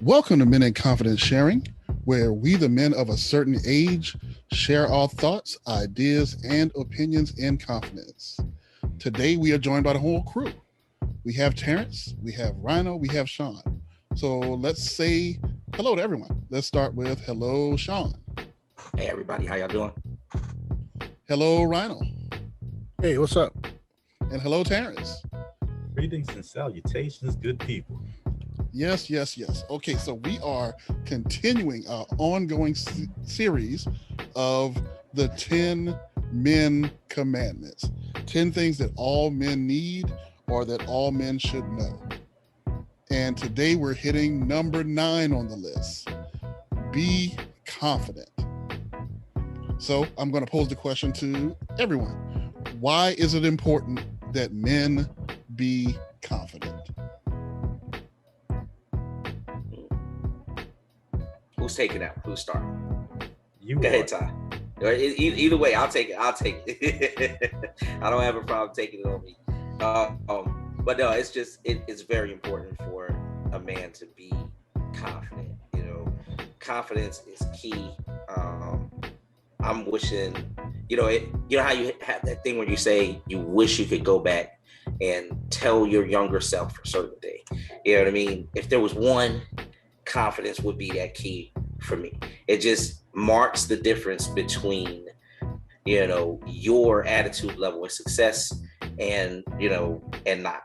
Welcome to Men in Confidence Sharing, where we, the men of a certain age, share our thoughts, ideas, and opinions in confidence. Today, we are joined by the whole crew. We have Terrence, we have Rhino, we have Sean. So let's say hello to everyone. Let's start with hello, Sean. Hey, everybody. How y'all doing? Hello, Rhino. Hey, what's up? And hello, Terrence. Greetings and salutations, good people. Yes. Okay, so we are continuing our ongoing series of the 10 Men Commandments. 10 things that all men need or that all men should know. And today we're hitting number 9 on the list. Be confident. So I'm going to pose the question to everyone. Why is it important that men be confident? Who's taking that? Who's starting? You Go ahead, Ty. Either way, I'll take it. I don't have a problem taking it on me. But no, it's very important for a man to be confident. You know, confidence is key. I'm wishing, you know how you have that thing when you say you wish you could go back and tell your younger self a certain thing. You know what I mean? If there was one, confidence would be that key for me. It just marks the difference between, your attitude level of success and not.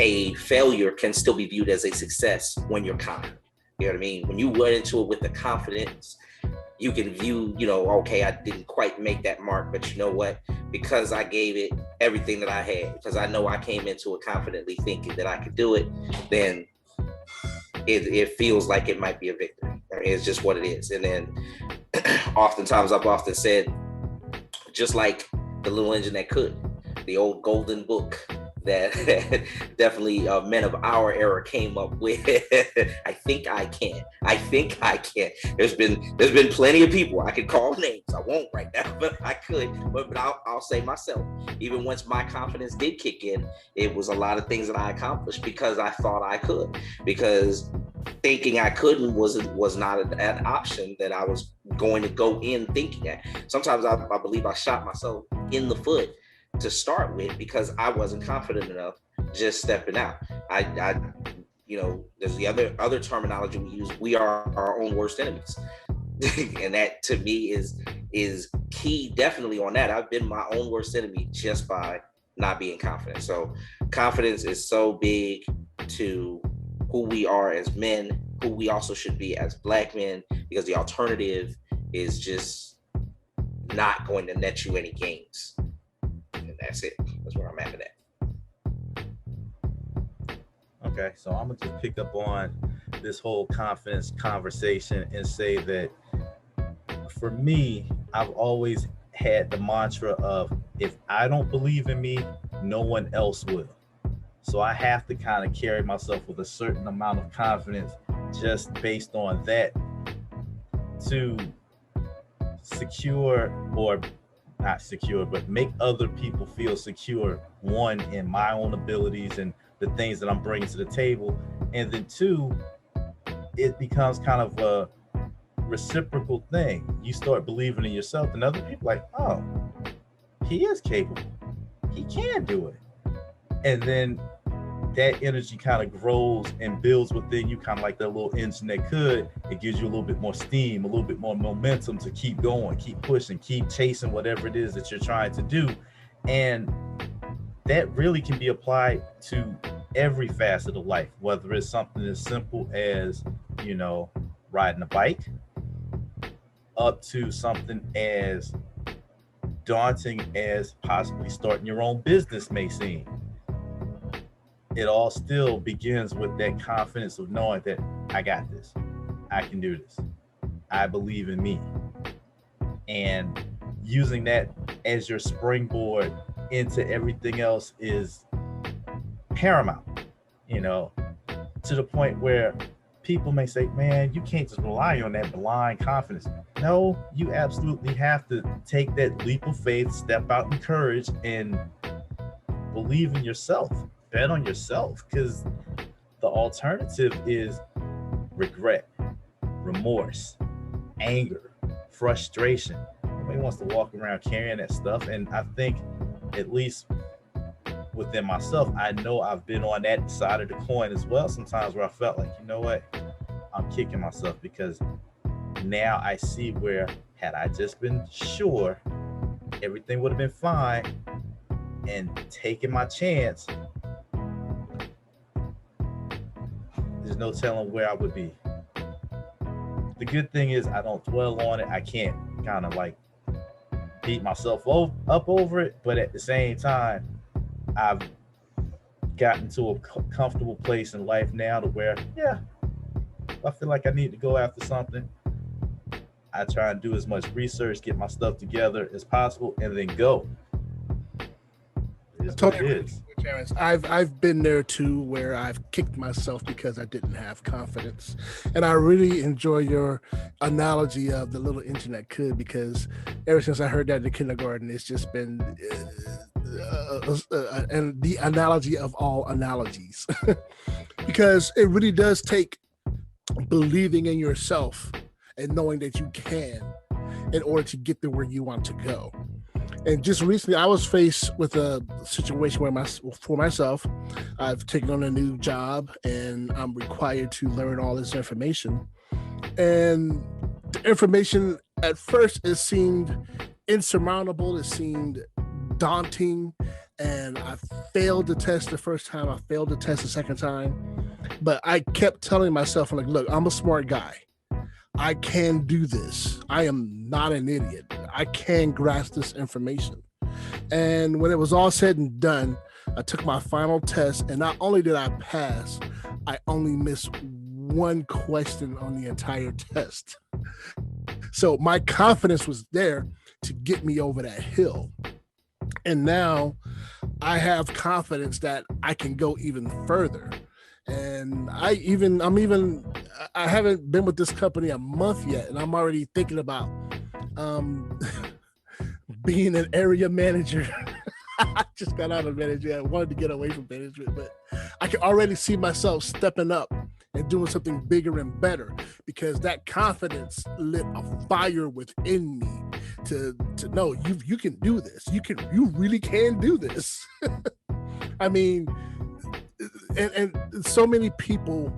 A failure can still be viewed as a success when you're confident. You know what I mean? When you went into it with the confidence, you can view, okay, I didn't quite make that mark, but you know what? Because I gave it everything that I had, because I know I came into it confidently thinking that I could do it, then it feels like it might be a victory. I mean, it's just what it is. And then oftentimes I've often said, just like the little engine that could, the old golden book that definitely men of our era came up with. I think I can. There's been plenty of people. I could call names. I won't right now, but I could. But I'll say myself. Even once my confidence did kick in, it was a lot of things that I accomplished because I thought I could. Because thinking I couldn't was not an option that I was going to go in thinking that. Sometimes I believe I shot myself in the foot to start with because I wasn't confident enough just stepping out. I there's the other terminology we use. We are our own worst enemies. And that to me is key definitely on that. I've been my own worst enemy just by not being confident. So confidence is so big to who we are as men, who we also should be as Black men, because the alternative is just not going to net you any gains. And that's it. That's where I'm at. Okay, so I'm gonna just pick up on this whole confidence conversation and say that for me, I've always had the mantra of if I don't believe in me, no one else will. So I have to kind of carry myself with a certain amount of confidence just based on that to secure or not secure, but make other people feel secure, one, in my own abilities and the things that I'm bringing to the table. And then two, it becomes kind of a reciprocal thing. You start believing in yourself and other people like, oh, he is capable. He can do it. And then that energy kind of grows and builds within you, kind of like that little engine that could. It gives you a little bit more steam, a little bit more momentum to keep going, keep pushing, keep chasing whatever it is that you're trying to do. And that really can be applied to every facet of life, whether it's something as simple as, riding a bike, up to something as daunting as possibly starting your own business may seem. It all still begins with that confidence of knowing that I got this. I can do this. I believe in me. And using that as your springboard into everything else is paramount, to the point where people may say, man, you can't just rely on that blind confidence. No, you absolutely have to take that leap of faith, step out in courage, and believe in yourself. Bet on yourself, because the alternative is regret, remorse, anger, frustration. Nobody wants to walk around carrying that stuff. And I think, at least within myself, I know I've been on that side of the coin as well sometimes, where I felt like, you know what, I'm kicking myself, because now I see where, had I just been sure, everything would have been fine, and taking my chance, there's no telling where I would be. The good thing is I don't dwell on it. I can't kind of like beat myself up over it, but at the same time, I've gotten to a comfortable place in life now to where, yeah, if I feel like I need to go after something, I try and do as much research, get my stuff together as possible, and then go. It is what it is. I've been there too, where I've kicked myself because I didn't have confidence, and I really enjoy your analogy of the little engine that could, because ever since I heard that in the kindergarten, it's just been and the analogy of all analogies, because it really does take believing in yourself and knowing that you can in order to get to where you want to go. And just recently, I was faced with a situation where for myself, I've taken on a new job and I'm required to learn all this information. And the information at first, it seemed insurmountable. It seemed daunting. And I failed the test the first time. I failed the test the second time. But I kept telling myself, I'm like, look, I'm a smart guy. I can do this. I am not an idiot. I can grasp this information. And when it was all said and done, I took my final test, and not only did I pass, I only missed one question on the entire test. So my confidence was there to get me over that hill. And now I have confidence that I can go even further. And I haven't been with this company a month yet, and I'm already thinking about being an area manager. I just got out of management. I wanted to get away from management, but I can already see myself stepping up and doing something bigger and better, because that confidence lit a fire within me to know you can do this. You really can do this. I mean, and so many people,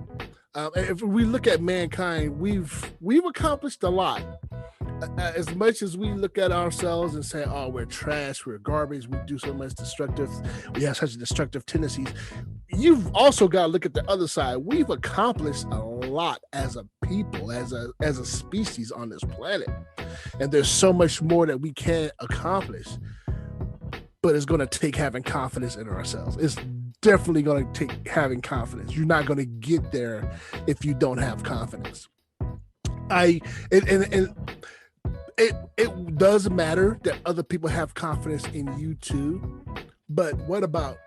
if we look at mankind, we've accomplished a lot. As much as we look at ourselves and say, oh, we're trash, we're garbage, we do so much destructive, we have such destructive tendencies, you've also got to look at the other side. We've accomplished a lot as a people, as a species on this planet, and there's so much more that we can accomplish, but it's going to take having confidence in ourselves. It's definitely going to take having confidence. You're not going to get there if you don't have confidence. It does matter that other people have confidence in you too, but what about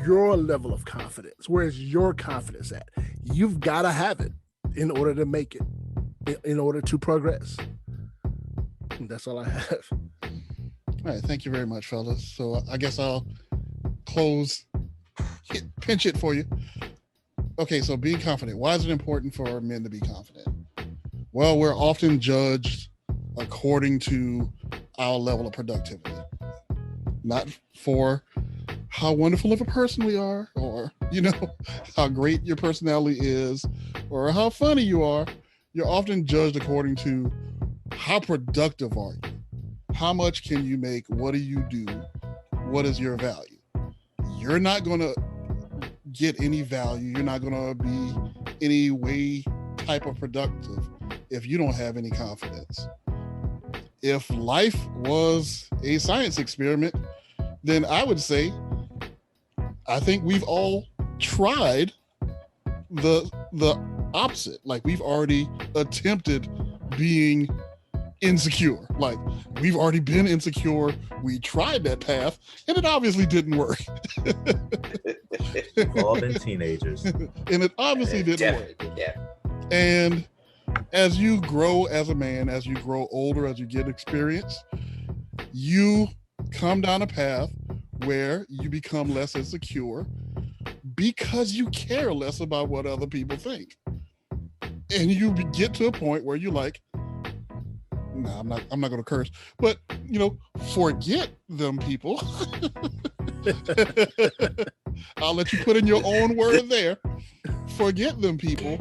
your level of confidence? Where's your confidence at? You've got to have it in order to make it, in order to progress. And that's all I have. All right, thank you very much, fellas. So I guess I'll pinch it for you. Okay, so being confident. Why is it important for men to be confident? Well, we're often judged according to our level of productivity, not for how wonderful of a person we are, or how great your personality is, or how funny you are. You're often judged according to how productive are you, how much can you make, what do you do, what is your value. You're not going to get any value, you're not going to be any way type of productive if you don't have any confidence. If life was a science experiment, then I would say, I think we've all tried the opposite. Like, we've already attempted being insecure. Like, we've already been insecure. We tried that path, and it obviously didn't work. We've all been teenagers. And it obviously didn't work. Yeah. And as you grow as a man, as you grow older, as you get experience, you come down a path where you become less insecure because you care less about what other people think. and you get to a point where you're like, no, I'm not going to curse, but forget them people. I'll let you put in your own word there. Forget them people.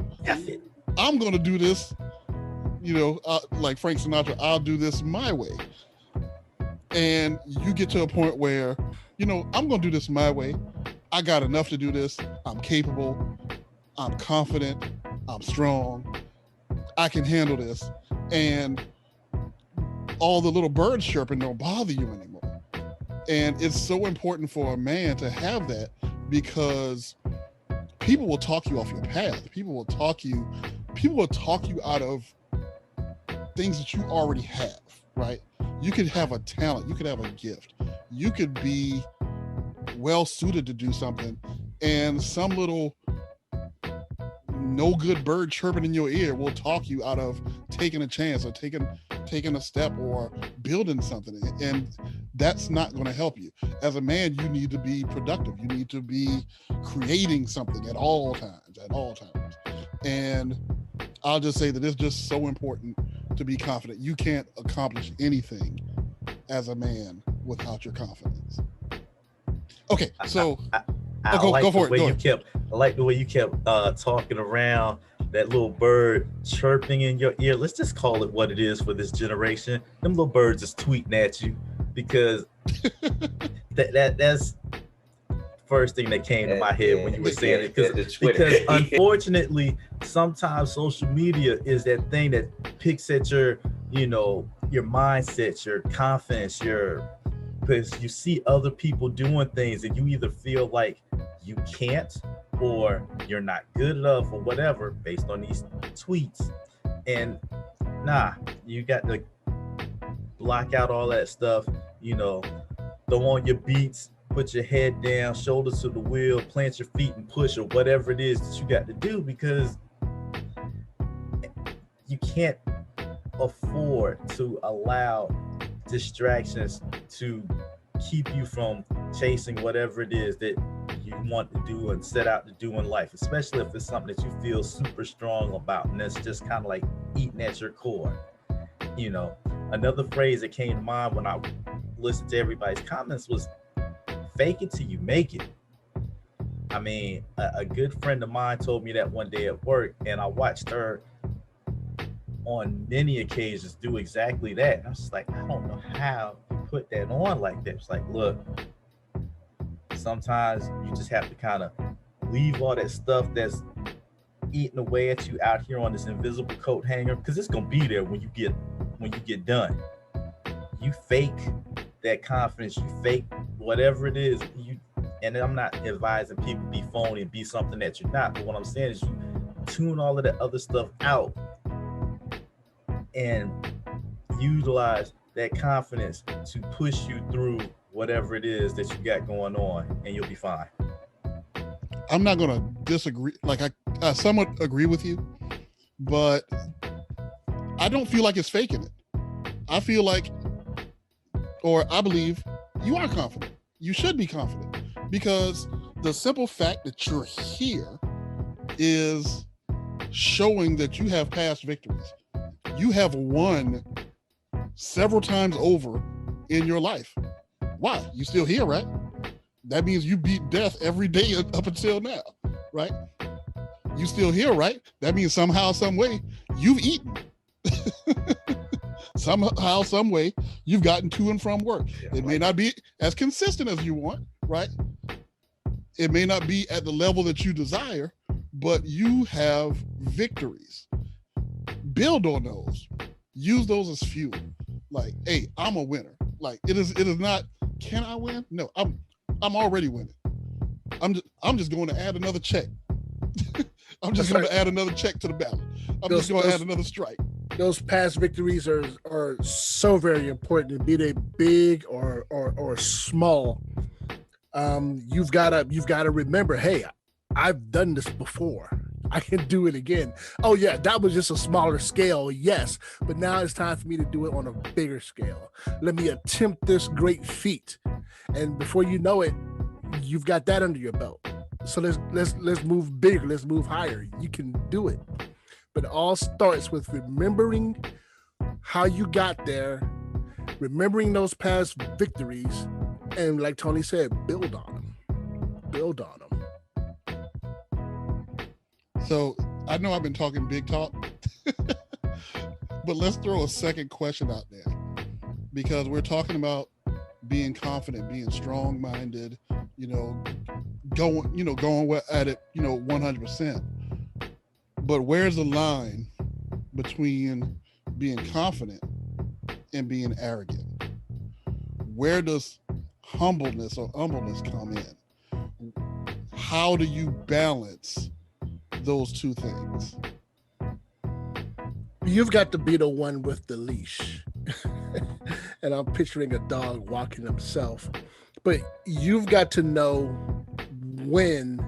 I'm going to do this, like Frank Sinatra, I'll do this my way. And you get to a point where, I'm going to do this my way. I got enough to do this. I'm capable. I'm confident. I'm strong. I can handle this. And all the little birds chirping don't bother you anymore. And it's so important for a man to have that, because people will talk you off your path. People will talk you out of things that you already have, right? You could have a talent, you could have a gift, you could be well suited to do something, and some little no good bird chirping in your ear will talk you out of taking a chance or taking a step or building something. And that's not going to help you. As a man, you need to be productive. You need to be creating something at all times. And I'll just say that it's just so important to be confident. You can't accomplish anything as a man without your confidence. Okay, so go for it. I like the way you kept talking around that little bird chirping in your ear. Let's just call it what it is for this generation. Them little birds is tweeting at you, because that's first thing that came to my head when you were saying it. Because unfortunately, sometimes social media is that thing that picks at your mindset, your confidence, because you see other people doing things and you either feel like you can't or you're not good enough or whatever based on these tweets. And you got to block out all that stuff, throw on your beats, put your head down, shoulders to the wheel, plant your feet and push, or whatever it is that you got to do, because you can't afford to allow distractions to keep you from chasing whatever it is that you want to do and set out to do in life, especially if it's something that you feel super strong about and that's just kind of like eating at your core. Another phrase that came to mind when I listened to everybody's comments was fake it till you make it. I mean, a good friend of mine told me that one day at work, and I watched her on many occasions do exactly that. I was just like, I don't know how you put that on like that. It's like, look, sometimes you just have to kind of leave all that stuff that's eating away at you out here on this invisible coat hanger, because it's gonna be there when you get done. You fake that confidence, you fake whatever it is, and I'm not advising people be phony and be something that you're not, but what I'm saying is you tune all of that other stuff out and utilize that confidence to push you through whatever it is that you got going on, and you'll be fine. I'm not going to disagree. Like, I somewhat agree with you, but I don't feel like it's faking it. I feel like, or I believe you are confident. You should be confident, because the simple fact that you're here is showing that you have past victories. You have won several times over in your life. Why? You still here, right? That means you beat death every day up until now, right? You still here, right? That means somehow, some way, you've eaten. Somehow, some way, you've gotten to and from work. It may not be as consistent as you want, right? It may not be at the level that you desire, but you have victories. Build on those. Use those as fuel. Like, hey, I'm a winner. Like, it is not, can I win? No, I'm already winning. I'm just going to add another check. I'm just going to add another check to the ballot. I'm just going to add another strike. Those past victories are so very important, be they big or small. You've got to remember, hey, I've done this before. I can do it again. Oh yeah, that was just a smaller scale, yes, but now it's time for me to do it on a bigger scale. Let me attempt this great feat, and before you know it, you've got that under your belt. So let's move bigger. Let's move higher. You can do it. But it all starts with remembering how you got there, remembering those past victories, and like Tony said, build on them. Build on them. So I know I've been talking big talk, but let's throw a second question out there, because we're talking about being confident, being strong-minded, going at it, 100%. But where's the line between being confident and being arrogant? Where does humbleness or humbleness come in? How do you balance those two things? You've got to be the one with the leash. And I'm picturing a dog walking himself. But you've got to know when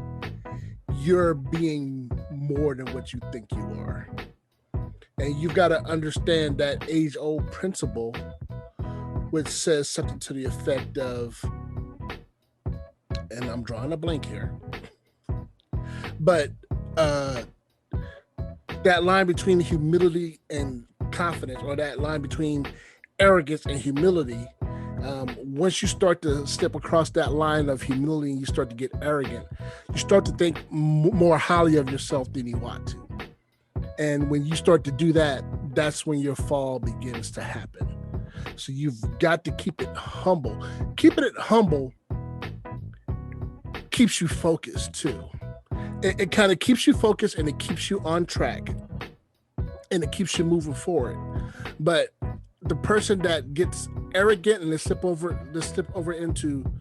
you're being more than what you think you are. And you've got to understand that age-old principle, which says something to the effect of, and I'm drawing a blank here, but that line between humility and confidence, or that line between arrogance and humility, once you start to step across that line of humility and you start to get arrogant, you start to think more highly of yourself than you want to. And when you start to do that, that's when your fall begins to happen. So you've got to keep it humble. Keeping it humble keeps you focused too. It kind of keeps you focused, and it keeps you on track, and it keeps you moving forward. But the person that gets arrogant and they slip over into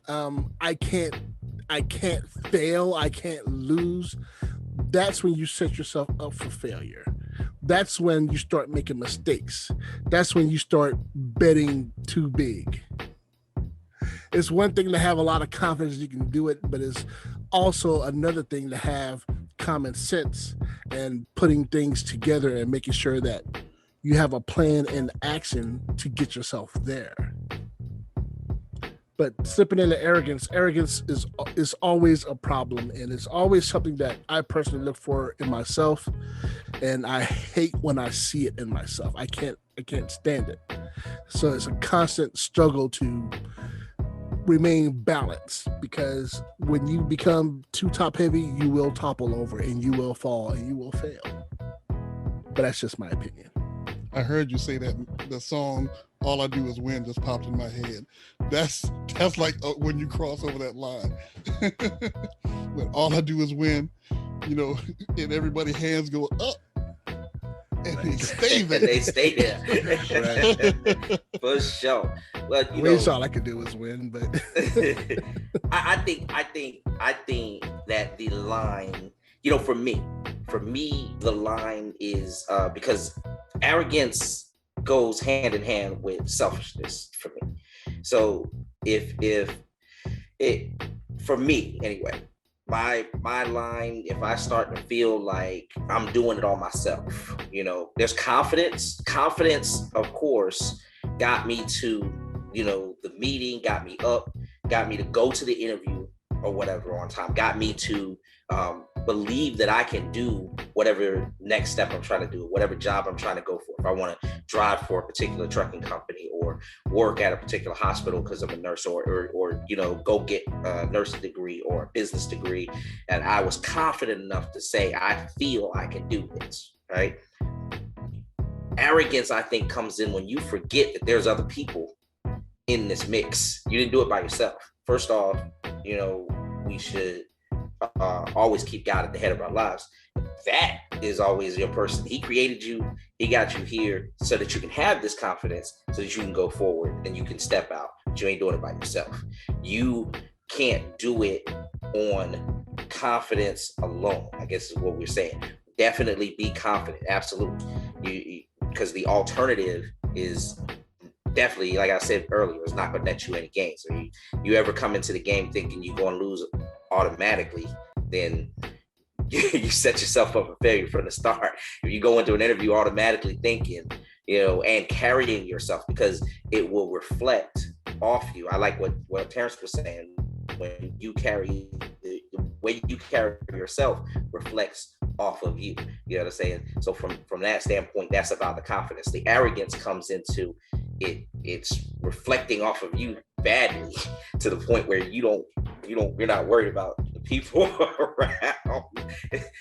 I can't fail, I can't lose, that's when you set yourself up for failure. That's when you start making mistakes. That's when you start betting too big. It's one thing to have a lot of confidence you can do it, but it's also another thing to have common sense and putting things together and making sure that you have a plan and action to get yourself there. But slipping into arrogance is always a problem, and it's always something that I personally look for in myself, and I hate when I see it in myself. I can't stand it. So it's a constant struggle to remain balanced, because when you become too top heavy, you will topple over and you will fall and you will fail. But that's just my opinion. I heard you say that the song "All I Do Is Win" just popped in my head. That's like when you cross over that line. When all I do is win, and everybody's hands go up, and they stay there. They stay there. Right. For sure. Well, that's all I could do is win, but I think that the line, for me, the line is because arrogance goes hand in hand with selfishness for me. So if for me anyway, my line, if I start to feel like I'm doing it all myself, there's confidence, of course, got me to, the meeting, got me up, got me to go to the interview or whatever on time, got me to believe that I can do whatever next step I'm trying to do, whatever job I'm trying to go for. If I want to drive for a particular trucking company or work at a particular hospital because I'm a nurse, or go get a nursing degree or a business degree, and I was confident enough to say, I feel I can do this, right? Arrogance, I think, comes in when you forget that there's other people in this mix. You didn't do it by yourself. First off, we should always keep God at the head of our lives. That is always your person. He created you. He got you here so that you can have this confidence, so that you can go forward and you can step out. But you ain't doing it by yourself. You can't do it on confidence alone, I guess is what we're saying. Definitely be confident. Absolutely. Because the alternative is definitely, like I said earlier, it's not going to net you any gains. So you ever come into the game thinking you're going to lose automatically, then you set yourself up for failure from the start. If you go into an interview automatically thinking, and carrying yourself, because it will reflect off you. I like what Terrence was saying. When you carry, the way you carry yourself reflects off of you. You know what I'm saying? So from that standpoint, that's about the confidence. The arrogance comes into it. It's reflecting off of you badly to the point where you're not worried about the people around.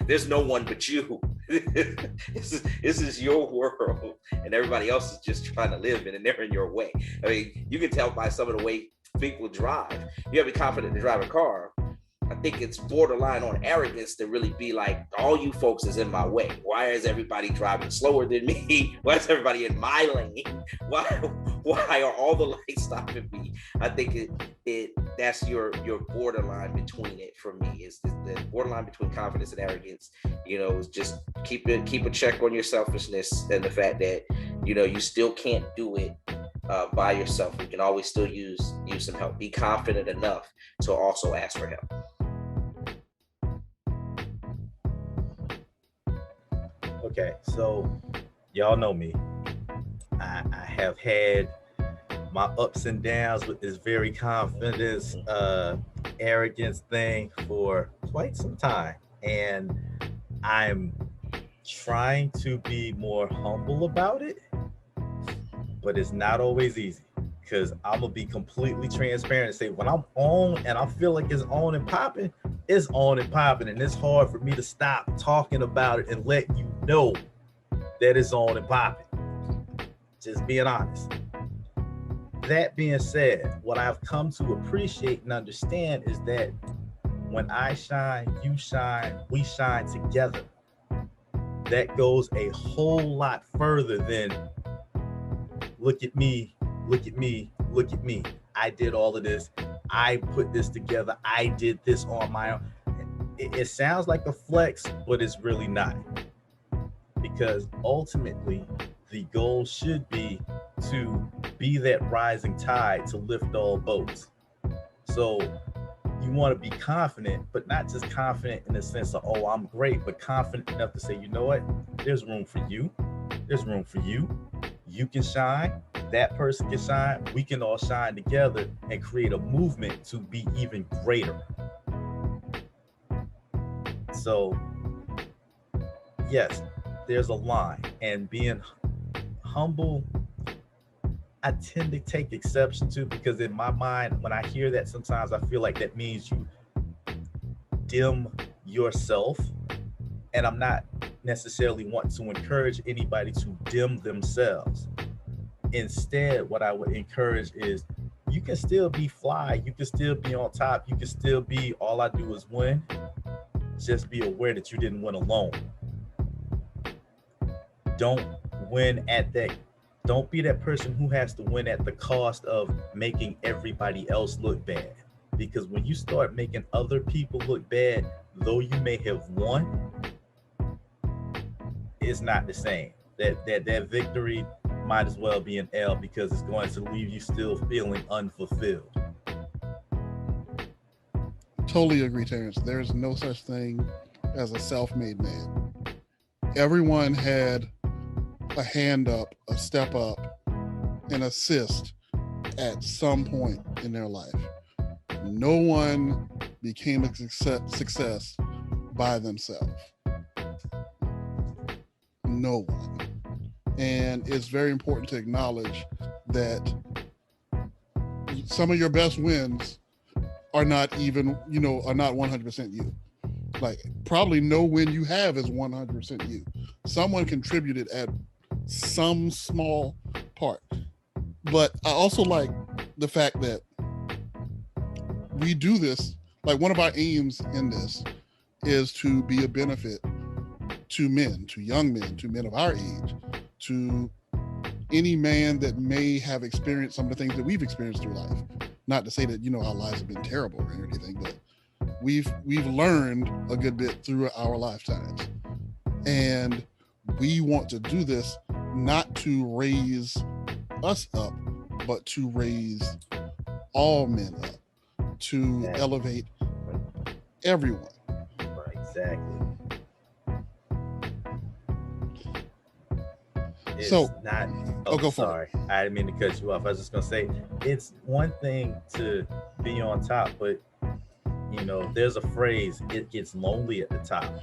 There's no one but you. This is your world, and everybody else is just trying to live in, and they're in your way. I mean, you can tell by some of the way people drive. You have to be confident to drive a car. I think it's borderline on arrogance to really be like, all you folks is in my way. Why is everybody driving slower than me? Why is everybody in my lane? Why are all the lights stopping me? I think that's your borderline between it for me. Is the borderline between confidence and arrogance. Is just keep a check on your selfishness and the fact that you still can't do it by yourself. You can always still use some help. Be confident enough to also ask for help. Okay, so y'all know me. I have had my ups and downs with this very confidence, arrogance thing for quite some time. And I'm trying to be more humble about it, but it's not always easy, because I'm gonna be completely transparent and say when I'm on and I feel like it's on and popping, it's on and popping, and it's hard for me to stop talking about it and let you know that it's on and popping. Just being honest. That being said, what I've come to appreciate and understand is that when I shine, you shine, we shine together. That goes a whole lot further than look at me, look at me, look at me. I did all of this. I put this together. I did this on my own. It sounds like a flex, but it's really not. Because ultimately, the goal should be to be that rising tide to lift all boats. So you want to be confident, but not just confident in the sense of, oh, I'm great, but confident enough to say, you know what? There's room for you. There's room for you. You can shine. That person can shine. We can all shine together and create a movement to be even greater. So, yes, there's a line, and being humble, I tend to take exception to, because in my mind, when I hear that, sometimes I feel like that means you dim yourself, and I'm not necessarily wanting to encourage anybody to dim themselves. Instead, what I would encourage is you can still be fly, you can still be on top, you can still be all I do is win. Just be aware that you didn't win alone. Don't win at that. Don't be that person who has to win at the cost of making everybody else look bad. Because when you start making other people look bad, though you may have won, it's not the same. That victory might as well be an L, because it's going to leave you still feeling unfulfilled. Totally agree, Terrence. There's no such thing as a self-made man. Everyone had a hand up, a step up, an assist at some point in their life. No one became a success by themselves. No one. And it's very important to acknowledge that some of your best wins are not even, are not 100% you. Like, probably no win you have is 100% you. Someone contributed at some small part. But I also like the fact that we do this, like one of our aims in this is to be a benefit to men, to young men, to men of our age, to any man that may have experienced some of the things that we've experienced through life. Not to say that, our lives have been terrible or anything, but we've learned a good bit through our lifetimes. And we want to do this not to raise us up, but to raise all men up, to elevate everyone. Right, exactly. It's so not. go for sorry. it. I didn't mean to cut you off. I was just gonna say, it's one thing to be on top, but there's a phrase: it gets lonely at the top.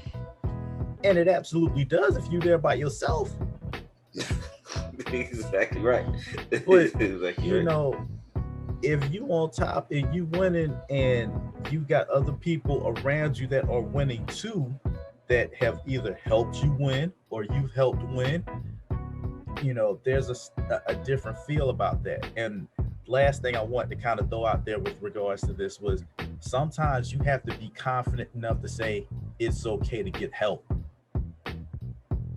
And it absolutely does if you're there by yourself. Exactly right. But Exactly you right. know, if you on top and you winning and you got other people around you that are winning too, that have either helped you win or you've helped win, you know, there's a different feel about that. And last thing I want to kind of throw out there with regards to this was sometimes you have to be confident enough to say it's okay to get help.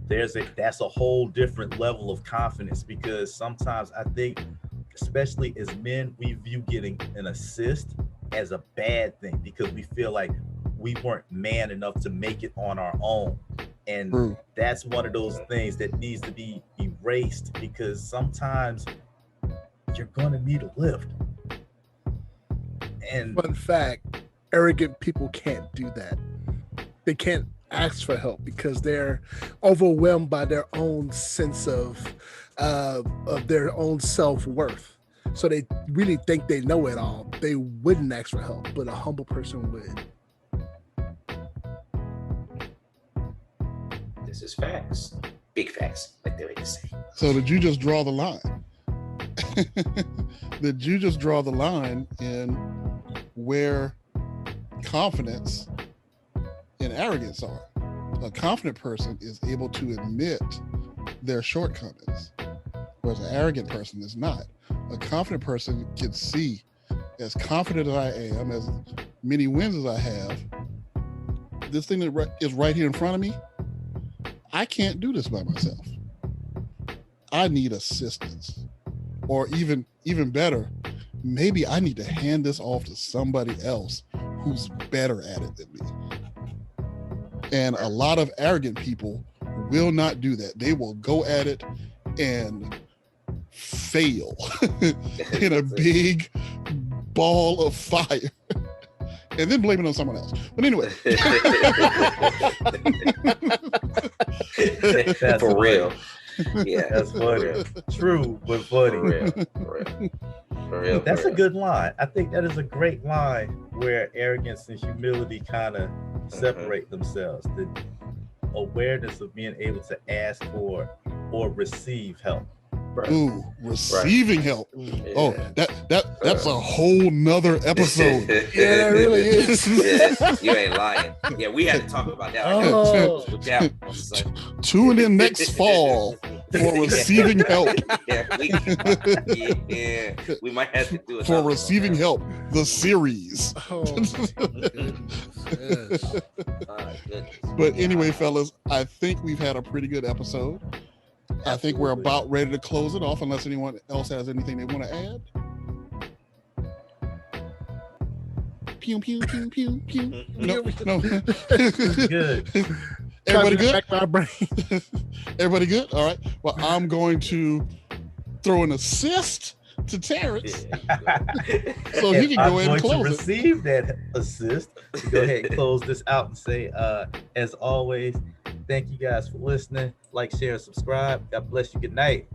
That's a whole different level of confidence, because sometimes I think, especially as men, we view getting an assist as a bad thing because we feel like we weren't man enough to make it on our own. And that's one of those things that needs to be erased, because sometimes you're going to need a lift. And Fun fact, arrogant people can't do that. They can't ask for help because they're overwhelmed by their own sense of their own self-worth. So they really think they know it all. They wouldn't ask for help, but a humble person would. This is facts. Big facts, like they like to say. So did you just draw the line? Did you just draw the line in where confidence and arrogance are? A confident person is able to admit their shortcomings, whereas an arrogant person is not. A confident person can see, as confident as I am, as many wins as I have, this thing that is right here in front of me, I can't do this by myself. I need assistance. Or even better, maybe I need to hand this off to somebody else who's better at it than me. And a lot of arrogant people will not do that. They will go at it and fail in a big ball of fire and then blame it on someone else. But anyway. For real. Yeah, that's funny. True, but funny. For real. That's a good line. I think that is a great line where arrogance and humility kind of separate themselves. The awareness of being able to ask for or receive help. Ooh, receiving help. Yeah. Oh, that's a whole nother episode. Yeah, it really is. Yeah, you ain't lying. Yeah, we had to talk about that. Oh. Tune in next fall for receiving help. We might have to do it For receiving help, the series. Oh, my goodness. Yes. My goodness. But anyway, fellas, I think we've had a pretty good episode. I think we're about ready to close it off, unless anyone else has anything they want to add. Pew, pew, pew, pew, pew. No. Good. Everybody good? Back my brain. Everybody good? All right. Well, I'm going to throw an assist to Terrence, so he can go ahead and close to receive that assist. Go ahead and close this out and say, as always, thank you guys for listening. Like, share, and subscribe. God bless you. Good night.